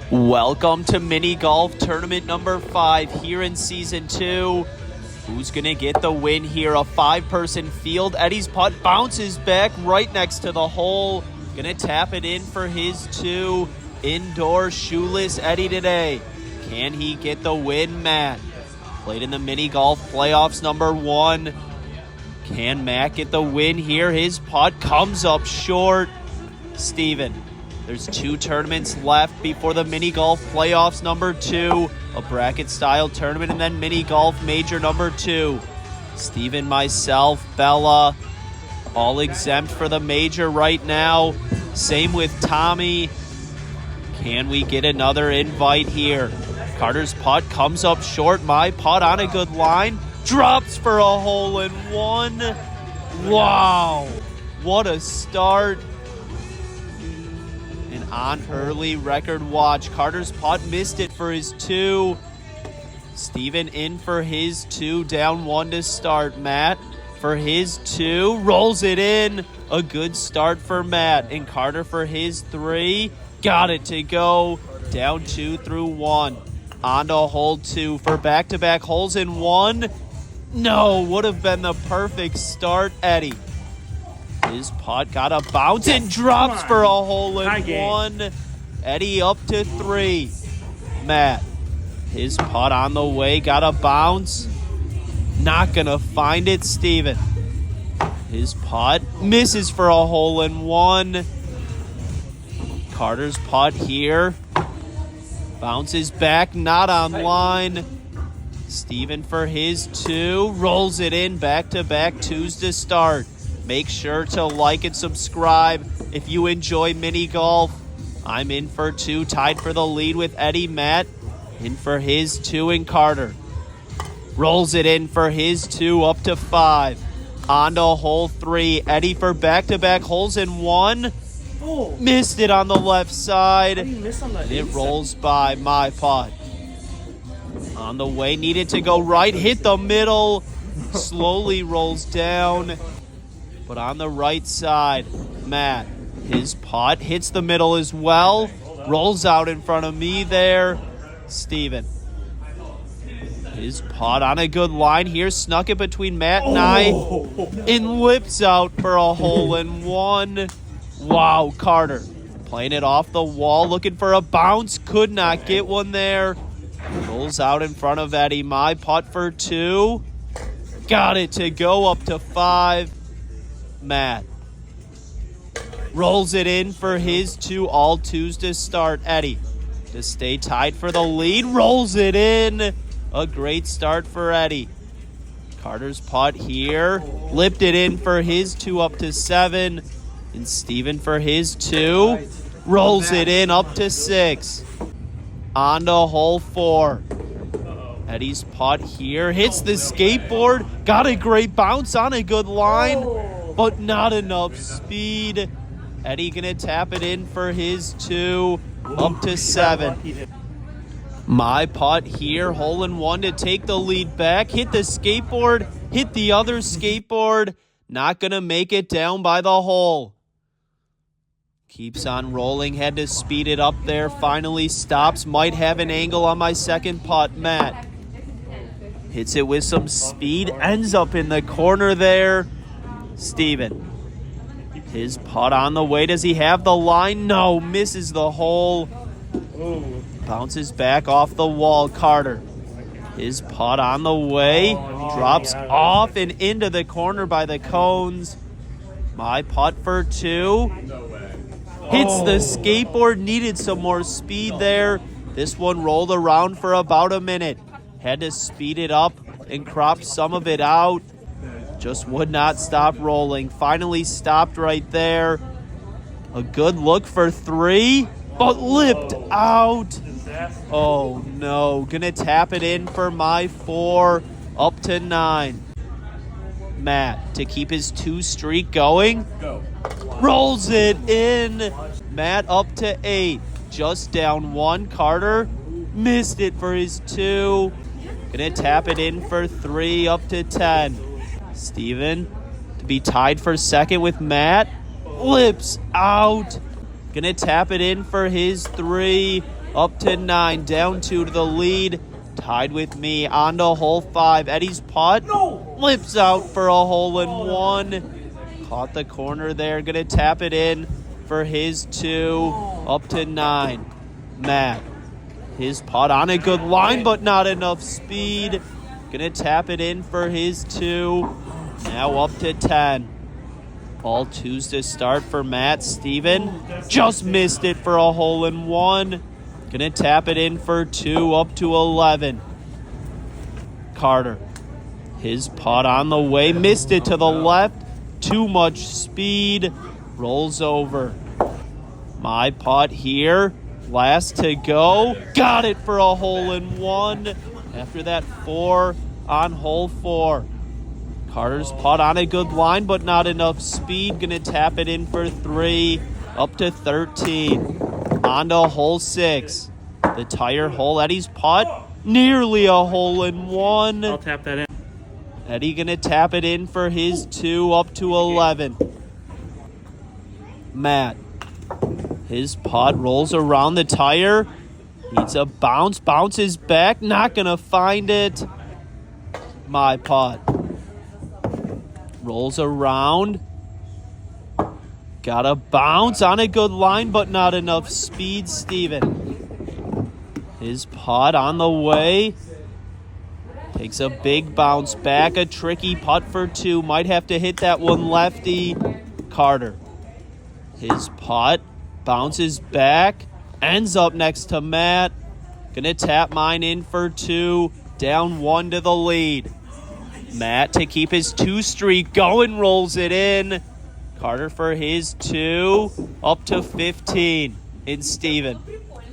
Welcome to mini golf tournament number 5 here in season 2. Who's going to get the win here? A 5-person field. Eddie's putt bounces back right next to the hole. Going to tap it in for his 2. Indoor shoeless Eddie today. Can he get the win, Matt? Played in the mini golf playoffs number 1. Can Matt get the win here? His putt comes up short. Steven. There's 2 tournaments left before the mini golf playoffs number 2, a bracket style tournament, and then mini golf major number 2. Steven, myself, Bella, all exempt for the major right now. Same with Tommy. Can we get another invite here? Carter's putt comes up short. My putt on a good line. Drops for a hole-in-one. Wow. What a start. On early record watch. Carter's putt missed it for his 2. Steven in for his 2, down 1 to start. Matt for his 2, rolls it in. A good start for Matt. And Carter for his 3, got it to go. Down 2 through 1. On to hole 2 for back-to-back holes in 1. No, would have been the perfect start, Eddie. His putt got a bounce and drops for a hole-in-one. Eddie up to 3. Matt, his putt on the way, got a bounce. Not going to find it, Steven. His putt misses for a hole-in-one. Carter's putt here. Bounces back, not on line. Steven for his 2. Rolls it in, back-to-back 2s to start. Make sure to like and subscribe if you enjoy mini golf. I'm in for 2, tied for the lead with Eddie. Matt in for his 2 and Carter. Rolls it in for his 2 up to 5. On to hole 3. Eddie for back-to-back holes in 1. Oh. Missed it on the left side. And it rolls by. My putt. On the way, needed to go right. Hit the middle. Slowly rolls down. But on the right side, Matt, his putt hits the middle as well. Rolls out in front of me there. Steven. His putt on a good line here. Snuck it between Matt and I. And lips out for a hole-in-one. Wow, Carter. Playing it off the wall, looking for a bounce. Could not get one there. Rolls out in front of Eddie. My putt for 2. Got it to go up to 5. Matt rolls it in for his 2, all 2s to start. Eddie to stay tied for the lead, rolls it in. A great start for Eddie. Carter's putt here, lipped it in for his 2 up to 7. And Steven for his 2, rolls it in up to 6. On to hole 4. Eddie's putt here, hits the skateboard, got a great bounce on a good line. But not enough speed. Eddie gonna tap it in for his 2, up to 7. My putt here, hole-in-one to take the lead back. Hit the skateboard, hit the other skateboard. Not gonna make it down by the hole. Keeps on rolling, had to speed it up there. Finally stops, might have an angle on my second putt. Matt hits it with some speed, ends up in the corner there. Steven, his putt on the way. Does he have the line? No, misses the hole. Bounces back off the wall. Carter, his putt on the way. Drops off and into the corner by the cones. My putt for 2. Hits the skateboard. Needed some more speed there. This one rolled around for about a minute. Had to speed it up and crop some of it out. Just would not stop rolling. Finally stopped right there. A good look for 3, but lipped out. Oh no. Gonna tap it in for my 4, up to 9. Matt to keep his 2 streak going. Rolls it in. Matt up to 8. Just down 1. Carter missed it for his 2. Gonna tap it in for 3, up to 10. Steven to be tied for second with Matt. Lips out. Gonna tap it in for his 3, up to 9, down 2 to the lead. Tied with me on to hole 5. Eddie's putt flips out for a hole in 1. Caught the corner there. Gonna tap it in for his 2, up to 9. Matt, his putt on a good line, but not enough speed. Gonna tap it in for his 2, now up to 10. All twos to start for Matt. Steven just missed it for a hole in 1. Gonna tap it in for 2, up to 11. Carter, his putt on the way, missed it to the left. Too much speed, rolls over. My putt here, last to go. Got it for a hole in 1. After that 4 on hole 4. Carter's putt on a good line, but not enough speed. Gonna tap it in for 3, up to 13. On to hole 6. The tire hole. Eddie's putt, nearly a hole in 1. I'll tap that in. Eddie gonna tap it in for his 2, up to 11. Matt, his putt rolls around the tire. Needs a bounce. Bounces back. Not gonna find it. My putt rolls around. Got a bounce on a good line, but not enough speed. Steven, his putt on the way. Takes a big bounce back. A tricky putt for 2. Might have to hit that one lefty. Carter, his putt bounces back. Ends up next to Matt. Gonna tap mine in for 2. Down 1 to the lead. Matt, to keep his 2 streak going, rolls it in. Carter for his 2, up to 15. And Steven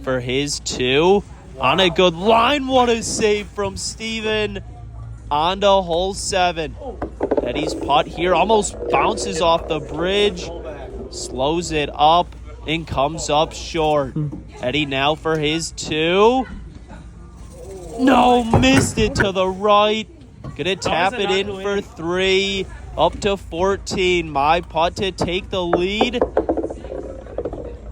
for his 2. On a good line. What a save from Steven. On to hole 7. Eddie's putt here almost bounces off the bridge. Slows it up and comes up short. Eddie now for his 2. No, missed it to the right. Gonna tap it in for 3, up to 14. My putt to take the lead.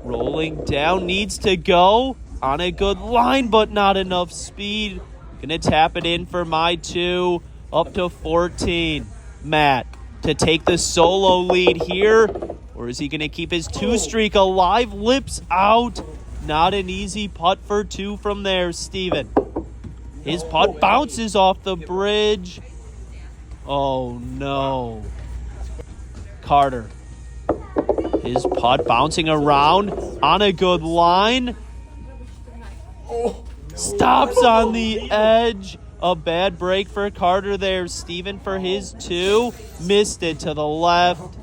Rolling down, needs to go. On a good line, but not enough speed. Gonna tap it in for my 2, up to 14. Matt, to take the solo lead here. Or is he gonna keep his 2 streak alive? Lips out. Not an easy putt for 2 from there, Steven. His putt bounces off the bridge. Oh, no. Carter, his putt bouncing around on a good line. Stops on the edge. A bad break for Carter there. Steven for his 2. Missed it to the left.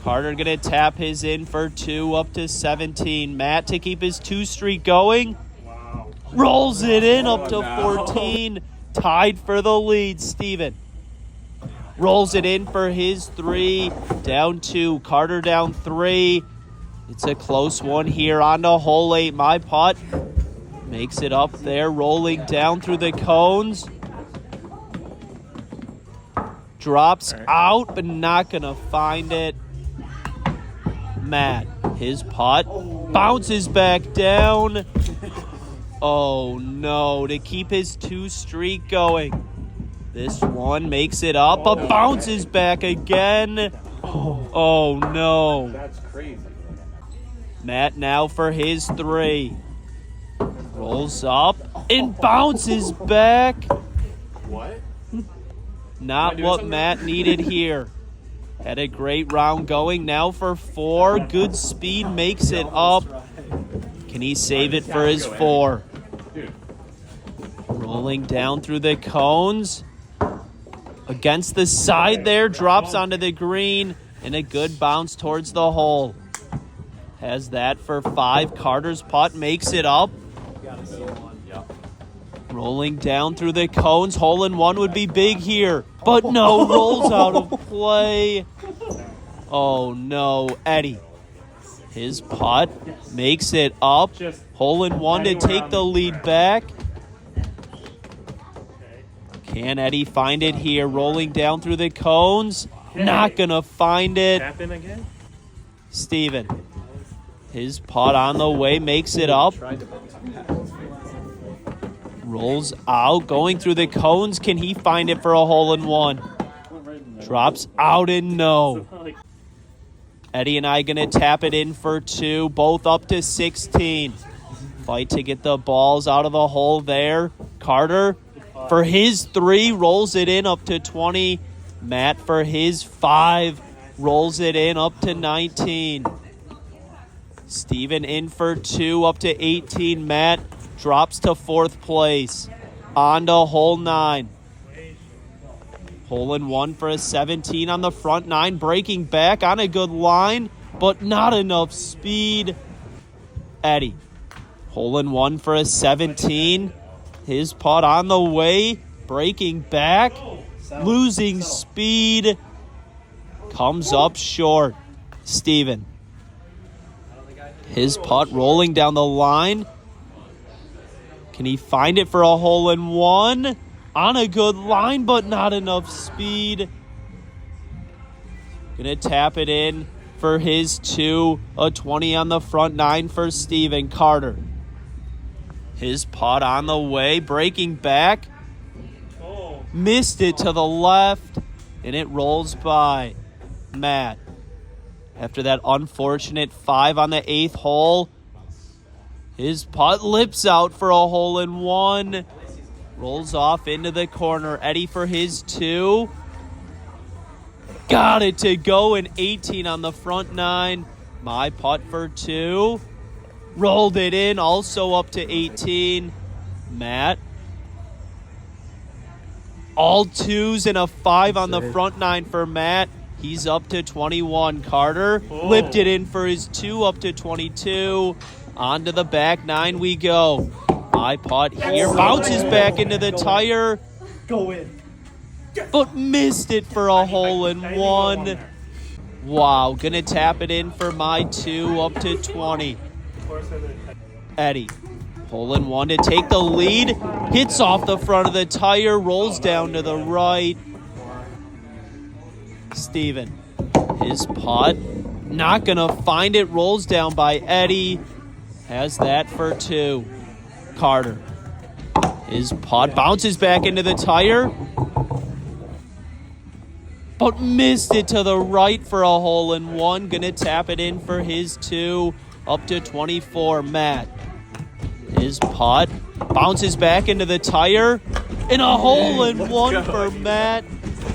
Carter gonna tap his in for 2, up to 17. Matt to keep his 2 streak going. Rolls it in, up to 14. Tied for the lead. Steven rolls it in for his 3. Down 2. Carter down 3. It's a close one here. On to hole 8. My putt makes it up there, rolling down through the cones. Drops out, but not gonna find it. Matt, his putt bounces back down. Oh no, to keep his 2 streak going. This one makes it up, but bounces back again. Oh no. That's crazy. Matt now for his 3. Rolls up and bounces back. What? Not what Matt needed here. Had a great round going. Now for 4. Good speed makes it up. Can he save it for his 4? Rolling down through the cones. Against the side there. Drops onto the green. And a good bounce towards the hole. Has that for 5. Carter's putt makes it up. Rolling down through the cones. Hole in 1 would be big here. But no, rolls out of play. Oh no, Eddie. His putt makes it up. Hole in 1 to take the lead back. Can Eddie find it here? Rolling down through the cones. Not gonna find it. Tap in again? Steven. His putt on the way, makes it up. Rolls out, going through the cones. Can he find it for a hole-in-one? Drops out and no. Eddie and I going to tap it in for 2, both up to 16. Fight to get the balls out of the hole there. Carter for his 3, rolls it in up to 20. Matt for his 5, rolls it in up to 19. Steven in for 2, up to 18. Matt drops to 4th place. On to hole 9. Hole-in-one for a 17 on the front 9. Breaking back on a good line, but not enough speed. Eddie. Hole-in-one for a 17. His putt on the way. Breaking back. Losing speed. Comes up short. Steven. His putt rolling down the line. Can he find it for a hole-in-one? On a good line, but not enough speed. Gonna tap it in for his 2. A 20 on the front 9 for Steven. Carter. His putt on the way, breaking back. Missed it to the left, and it rolls by. Matt. After that unfortunate 5 on the 8th hole, his putt lips out for a hole-in-one. Rolls off into the corner. Eddie for his 2. Got it to go, an 18 on the front 9. My putt for 2. Rolled it in, also up to 18. Matt. All 2s and a 5 on the front 9 for Matt. He's up to 21. Carter lipped it in for his 2, up to 22. On to the back 9 we go. My putt here, bounces back into the tire. Go in. But missed it for a hole-in-one. Wow, gonna tap it in for my 2, up to 20. Eddie, hole-in-one to take the lead. Hits off the front of the tire, rolls down to the right. Steven, his putt, not gonna find it, rolls down by Eddie. Has that for 2. Carter. His putt bounces back into the tire, but missed it to the right for a hole-in-one. Gonna tap it in for his 2, up to 24. Matt. His putt bounces back into the tire, and a hole-in-one for Matt.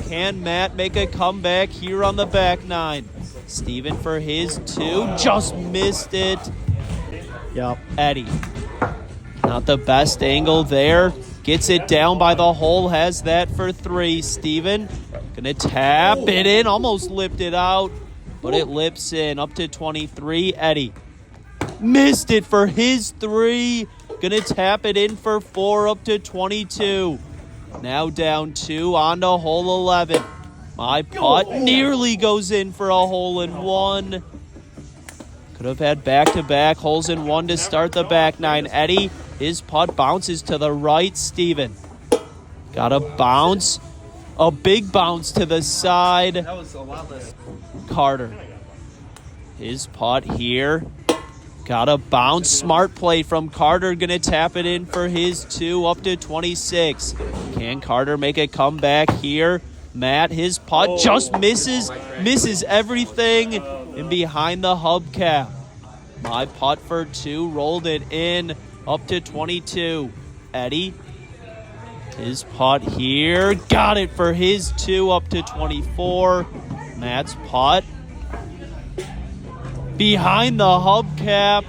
Can Matt make a comeback here on the back 9? Steven for his 2, just missed it. Yep. Eddie. Not the best angle there. Gets it down by the hole. Has that for 3. Steven gonna tap it in. Almost lipped it out, but it lips in. Up to 23. Eddie. Missed it for his 3. Gonna tap it in for 4. Up to 22. Now down 2. On to hole 11. My putt nearly goes in for a hole-in-one. Could have had back-to-back holes-in-one to start the back 9. Eddie, his putt bounces to the right. Steven. Got a bounce. A big bounce to the side. That was a lot less. Carter. His putt here. Got a bounce. Smart play from Carter. Gonna tap it in for his 2, up to 26. Can Carter make a comeback here? Matt, his putt just misses everything, and behind the hubcap. My putt for 2, rolled it in, up to 22. Eddie, his putt here, got it for his 2, up to 24. Matt's putt behind the hubcap,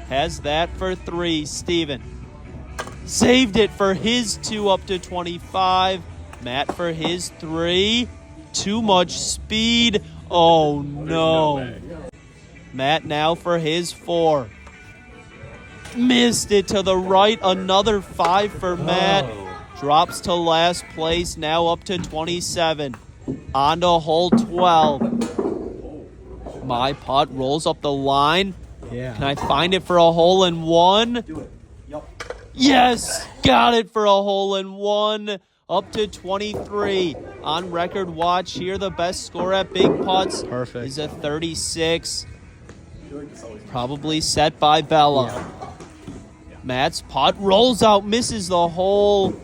has that for 3. Steven saved it for his 2, up to 25. Matt for his 3. Too much speed. Oh, no. Matt now for his 4. Missed it to the right. Another 5 for Matt. Drops to last place. Now up to 27. On to hole 12. My putt rolls up the line. Yeah. Can I find it for a hole-in-one? Do it. Yep. Yes! Got it for a hole-in-one. Up to 23. On record watch here, the best score at Big Putts Perfect. is a 36. Probably set by Bella. Matt's putt rolls out, misses the hole.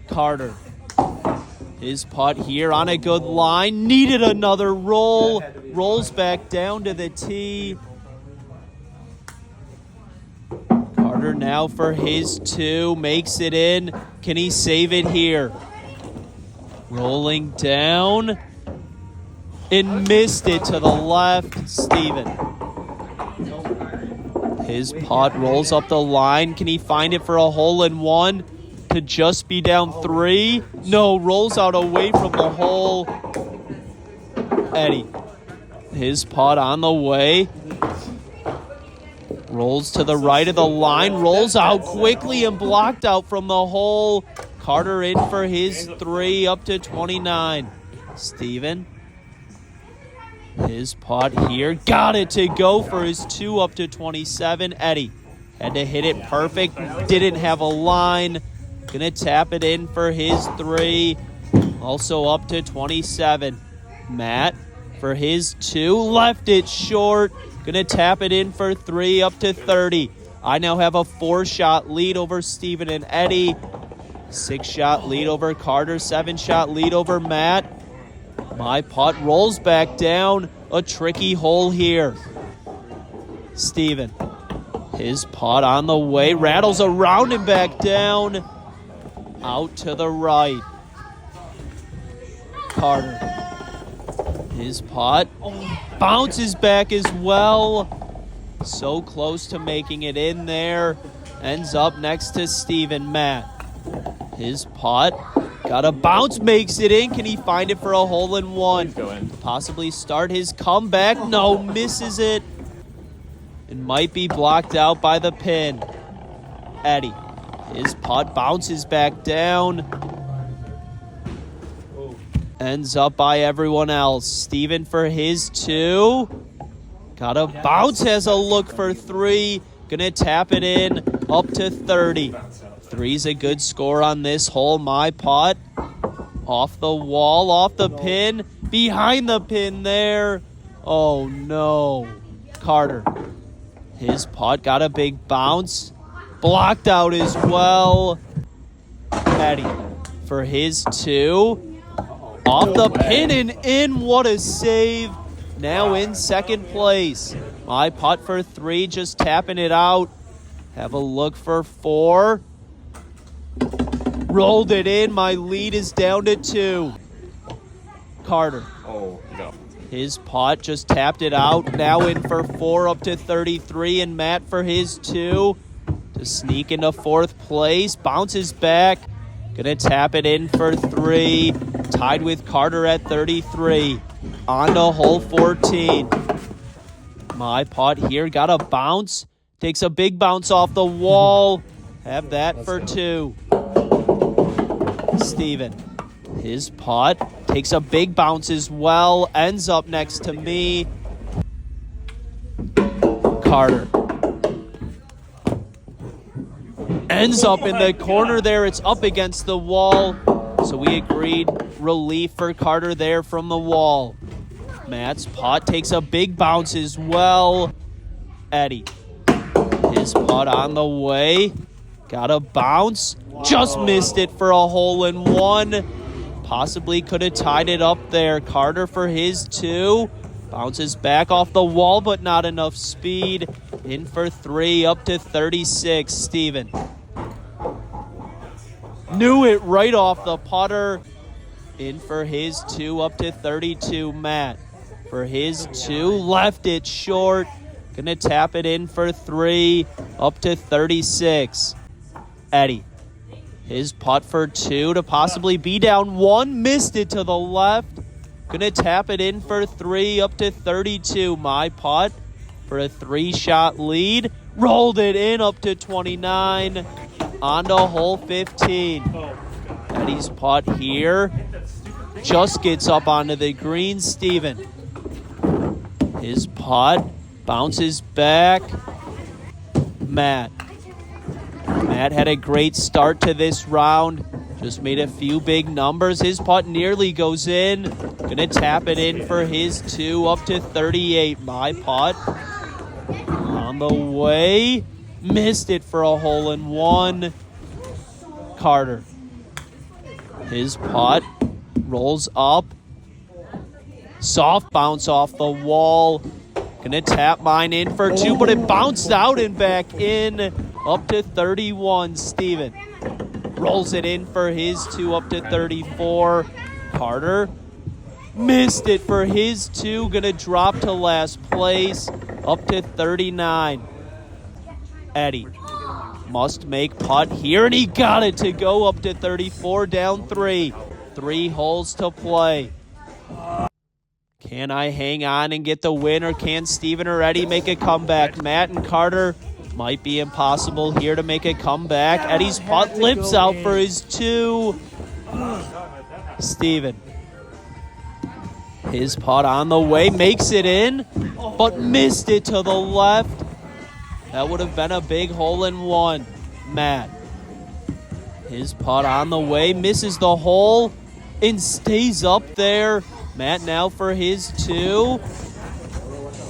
Carter. His putt here on a good line. Needed another roll. Rolls back down to the tee. Carter now for his 2. Makes it in. Can he save it here? Rolling down. And missed it to the left. Steven. His putt rolls up the line. Can he find it for a hole-in-one? To just be down 3. No, rolls out away from the hole. Eddie. His putt on the way. Rolls to the right of the line. Rolls out quickly and blocked out from the hole. Carter in for his 3 up to 29. Steven. His putt here. Got it to go for his 2 up to 27. Eddie had to hit it perfect. Didn't have a line. Gonna tap it in for his 3. Also up to 27. Matt for his 2. Left it short. Gonna tap it in for 3 up to 30. I now have a 4-shot lead over Steven and Eddie. 6-shot lead over Carter. 7-shot lead over Matt. My putt rolls back down. A tricky hole here. Steven. His putt on the way. Rattles around and back down. Out to the right. Carter. His putt bounces back as well. So close to making it in there. Ends up next to Steven. Matt. His putt. Got a bounce, makes it in. Can he find it for a hole-in-one? Possibly start his comeback. No, misses it. It might be blocked out by the pin. Eddie. His putt bounces back down. Ends up by everyone else. Steven for his 2. Got a bounce, has a look for 3. Gonna tap it in up to 30. 3's a good score on this hole. My putt. Off the wall, off the pin. Behind the pin there. Oh no. Carter. His putt got a big bounce. Blocked out as well. Eddie for his 2. Off the pin and in. What a save. Now in second place. My putt for 3. Just tapping it out. Have a look for 4. Rolled it in. My lead is down to 2. Carter. Oh, no. His putt just tapped it out. Now in for 4 up to 33. And Matt for his 2. To sneak into 4th place. Bounces back. Gonna tap it in for 3. Tied with Carter at 33. On to hole 14. My putt here. Got a bounce. Takes a big bounce off the wall. Have that for 2. Steven. His putt. Takes a big bounce as well. Ends up next to me. Carter. Ends up in the corner there. It's up against the wall. So we agreed relief for Carter there from the wall. Matt's putt takes a big bounce as well. Eddie. His putt on the way. Got a bounce. Just missed it for a hole-in-one. Possibly could have tied it up there. Carter for his 2. Bounces back off the wall, but not enough speed. In for 3, up to 36. Steven. Knew it right off the putter. In for his 2, up to 32. Matt. For his 2, left it short. Gonna tap it in for 3, up to 36. Eddie. His putt for 2 to possibly be down 1. Missed it to the left. Gonna tap it in for 3, up to 32. My putt for a 3-shot lead. Rolled it in up to 29. On to hole 15. Eddie's putt here. Just gets up onto the green. Steven. His putt bounces back. Matt. Matt had a great start to this round. Just made a few big numbers. His putt nearly goes in. Gonna tap it in for his 2 up to 38. My putt on the way. Missed it for a hole-in-one. Carter. His putt rolls up. Soft bounce off the wall. Gonna tap mine in for 2, but it bounced out and back in. Up to 31, Steven. Rolls it in for his 2 up to 34. Carter missed it for his 2. Gonna drop to last place. Up to 39. Eddie must make putt here, and he got it to go up to 34, down 3. 3 holes to play. Can I hang on and get the win, or can Steven or Eddie make a comeback? Matt and Carter might be impossible here to make a comeback. Eddie's putt lips out for his 2. Steven. His putt on the way, makes it in, but missed it to the left. That would have been a big hole-in-one. Matt. His putt on the way, misses the hole, and stays up there. Matt now for his 2.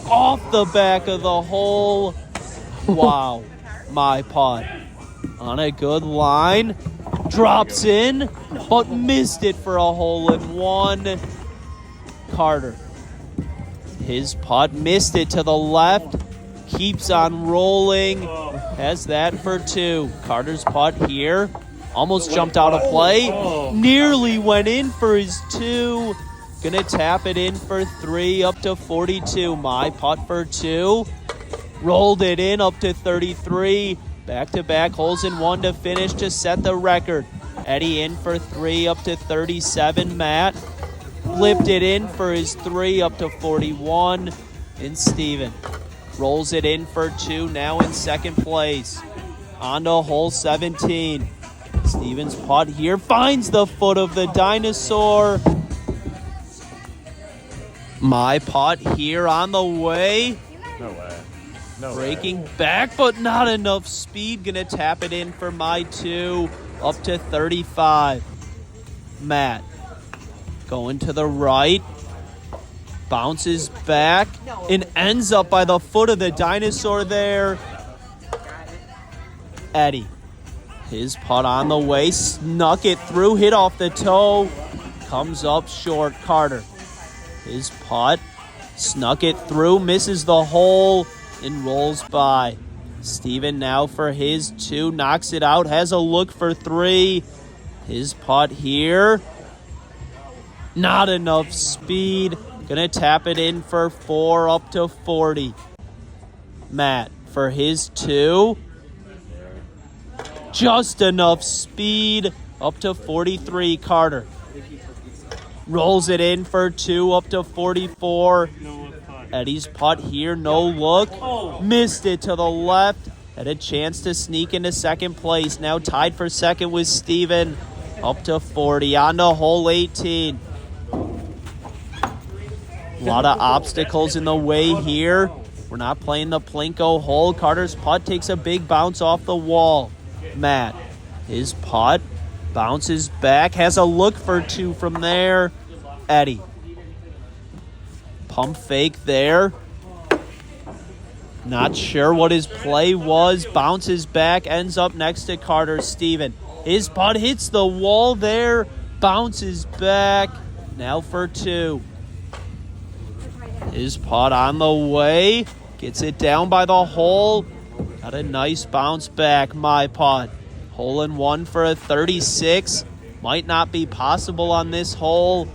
Off the back of the hole. Wow. My putt. On a good line. Drops in, but missed it for a hole-in-one. Carter. His putt missed it to the left. Keeps on rolling. Has that for 2. Carter's putt here. Almost jumped out of play. Nearly went in for his 2. Gonna tap it in for 3 up to 42. My putt for 2. Rolled it in up to 33. Back-to-back holes in 1 to finish to set the record. Eddie in for 3 up to 37. Matt flipped it in for his 3 up to 41. And Steven rolls it in for 2, now in second place. On to hole 17. Steven's putt here finds the foot of the Dinosaur. My putt here on the way. No way. No Breaking way. back, but not enough speed. Gonna tap it in for my 2, up to 35. Matt going to the right. Bounces back and ends up by the foot of the Dinosaur there. Eddie. His putt on the way. Snuck it through. Hit off the toe. Comes up short. Carter. His putt. Snuck it through. Misses the hole. And rolls by. Steven now for his 2. Knocks it out. Has a look for 3. His putt here. Not enough speed. Gonna tap it in for 4 up to 40. Matt for his 2. Just enough speed up to 43. Carter rolls it in for 2 up to 44. Eddie's putt here, no look. Missed it to the left. Had a chance to sneak into second place. Now tied for second with Steven. Up to 40. On to hole 18. A lot of obstacles in the way here. We're not playing the Plinko hole. Carter's putt takes a big bounce off the wall. Matt, his putt bounces back. Has a look for 2 from there. Eddie. Pump fake there. Not sure what his play was. Bounces back. Ends up next to Carter. Steven. His putt hits the wall there. Bounces back. Now for 2. His putt on the way. Gets it down by the hole. Got a nice bounce back. My putt. Hole-in-one for a 36. Might not be possible on this hole.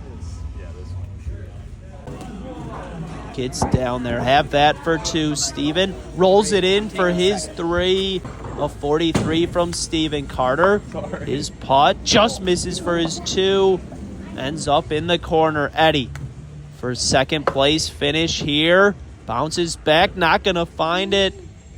Gets down there. Have that for 2. Steven rolls it in for his 3. A 43 from Steven. Carter. His putt just misses for his 2. Ends up in the corner. Eddie for second place finish here. Bounces back. Not going to find it.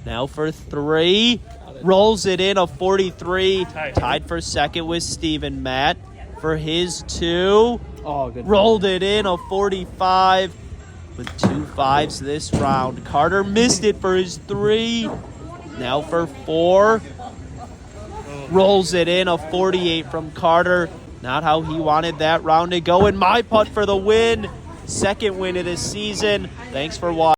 Now for 3. Rolls it in. A 43. Tied for second with Steven. Matt for his 2. Rolled it in. A 45. With 2 5s this round. Carter missed it for his 3. Now for 4. rolls it in. A 48 from Carter. Not how he wanted that round to go. And my putt for the win. Second win of this season. Thanks for watching.